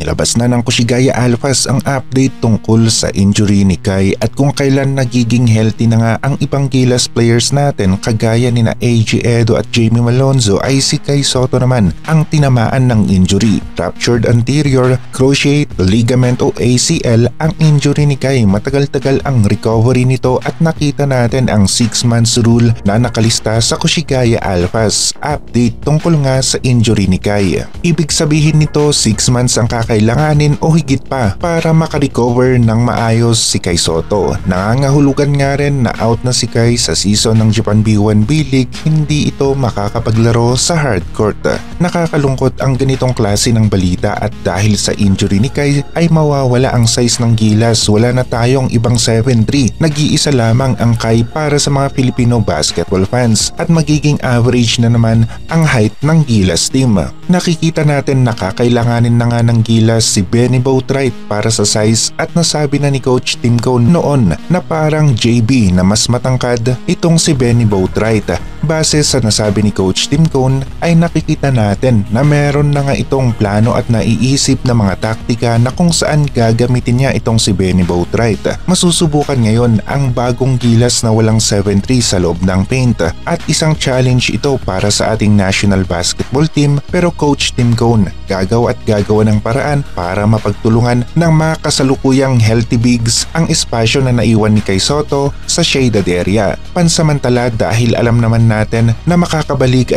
Nilabas na ng Koshigaya Alphas ang update tungkol sa injury ni Kai at kung kailan nagiging healthy na nga ang ibang Gilas players natin kagaya ni na AJ Edo at Jamie Malonzo ay si Kai Sotto naman ang tinamaan ng injury. Ruptured anterior cruciate ligament o ACL ang injury ni Kai. Matagal-tagal ang recovery nito at nakita natin ang 6 months rule na nakalista sa Koshigaya Alphas. Update tungkol nga sa injury ni Kai. Ibig sabihin nito 6 months ang kakailanganin o higit pa para makarecover ng maayos si Kai Sotto. Nangangahulugan nga rin na out na si Kai sa season ng Japan B1 B-League, hindi ito makakapaglaro sa hardcourt. Nakakalungkot ang ganitong klase ng balita at dahil sa injury ni Kai ay mawawala ang size ng Gilas. Wala na tayong ibang 7'3". Nag-iisa lamang ang Kai para sa mga Filipino basketball fans at magiging average na naman ang height ng Gilas team. Nakikita natin na kakailanganin na nga ng Gilas si Benny Boatwright para sa size at nasabi na ni Coach Tim Cone noon na parang JB na mas matangkad itong si Benny Boatwright. Base sa nasabi ni Coach Tim Cone ay nakikita natin na meron na nga itong plano at naiisip na mga taktika na kung saan gagamitin niya itong si Benny Boatwright. Masusubukan ngayon ang bagong Gilas na walang 7'3" sa loob ng paint at isang challenge ito para sa ating national basketball team, pero Coach Tim Cone gagawa ng paraan para mapagtulungan ng mga kasalukuyang healthy bigs ang espasyo na naiwan ni Kai Sotto sa shaded area. Pansamantala dahil alam naman natin na makakabalik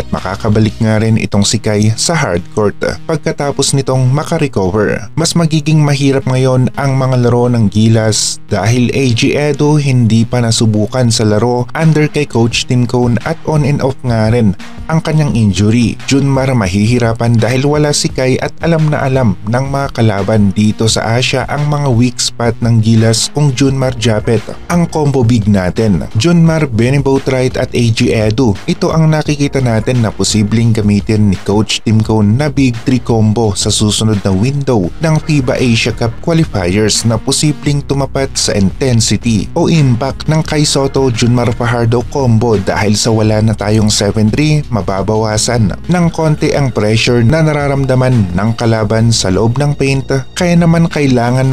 nga rin itong si Kai sa hardcourt pagkatapos nitong makarecover. Mas magiging mahirap ngayon ang mga laro ng Gilas dahil AJ Edo hindi pa nasubukan sa laro under kay Coach Tim Cone at on and off nga rin ang kanyang injury. Junmar mahihirapan dahil wala si Kai at alam na alam ng mga kalaban dito sa Asia ang mga weak spot ng Gilas kung Junmar Japet. Ang combo big natin, Junmar, Benny Boatwright at AJ Edo. Ito ang nakikita natin na posibleng gamitin ni Coach Tim Cone na Big 3 combo sa susunod na window ng FIBA Asia Cup qualifiers na posibleng tumapat sa intensity o impact ng Kai Sotto Junmar Fajardo combo dahil sa wala na tayong 7'3", mababawasan ng konti ang pressure na nararamdaman ng kalaban sa loob ng paint, kaya naman kailangan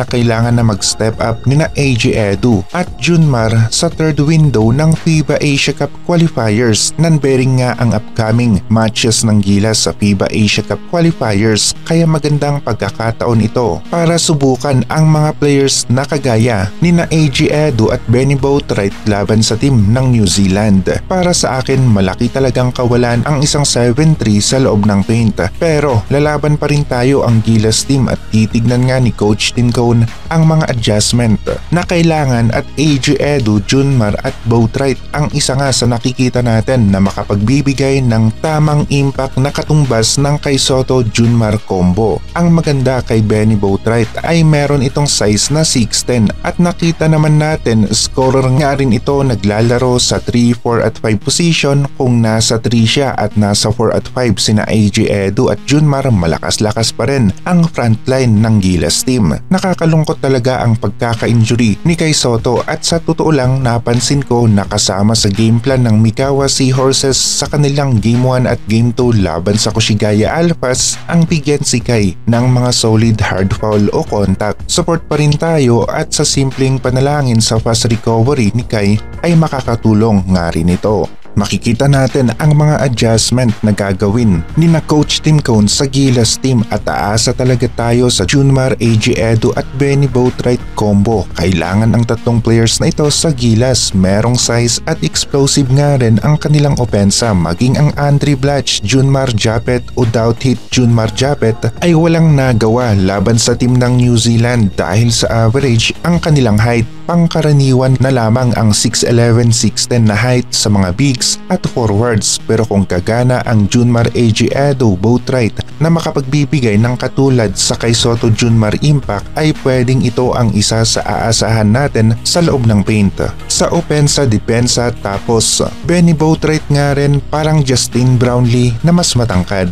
na mag-step up ni na AJ Edo at Junmar sa third window ng FIBA Asia Cup qualifiers. Non-bearing nga ang upcoming matches ng Gilas sa FIBA Asia Cup qualifiers, kaya magandang pagkakataon ito para subukan ang mga players na kagaya ni na AJ Edo at Benny Boatwright laban sa team ng New Zealand. Para sa akin malaki talagang kawalan ang isang 7'3" sa loob ng paint, pero lalaban pa rin tayo ang Gilas team at titignan nga ni Coach Tim Cone ang mga adjustment na kailangan at AJ Edo, Junmar at Boatwright ang isa nga sa nakikita natin na makapagbibigay ng tamang impact na katumbas ng Kai Sotto Junmar combo. Ang maganda kay Benny Boatwright ay meron itong size na 6'10" at nakita naman natin scorer nga rin ito, naglalaro sa 3, 4 at 5 position. Kung nasa 3 siya at nasa 4 at 5 sina AJ Edo at Junmar, malakas-lakas pa rin ang frontline ng Gilas team. Nakakalungkot talaga ang pagkaka-injury ni Kai Sotto at sa totoo lang napansin ko na kasama sa game plan ng Mikawa Seahorses sa kanilang Game 1 at Game 2 laban sa Koshigaya Alphas ang bigyan si Kai ng mga solid hard foul o contact. Support pa rin tayo at sa simpleng panalangin sa fast recovery ni Kai ay makakatulong nga rin ito. Makikita natin ang mga adjustment na gagawin ni na Coach Tim Cone sa Gilas team at aasa talaga tayo sa Junmar, AJ Edo at Benny Boatwright combo. Kailangan ang tatlong players na ito sa Gilas. Merong size at explosive nga rin ang kanilang opensa, maging ang Andre Blatch, Junmar Japet o Douthit Junmar Japet ay walang nagawa laban sa team ng New Zealand dahil sa average ang kanilang height. Pangkaraniwan na lamang ang 6'11", 6'10" na height sa mga bigs at forwards, pero kung gagana ang Junmar, AJ Edo, Boatwright na makapagbibigay ng katulad sa Kai Sotto Junmar impact ay pwedeng ito ang isa sa aasahan natin sa loob ng paint. Sa opensa, depensa, tapos Benny Boatwright nga rin parang Justin Brownlee na mas matangkad.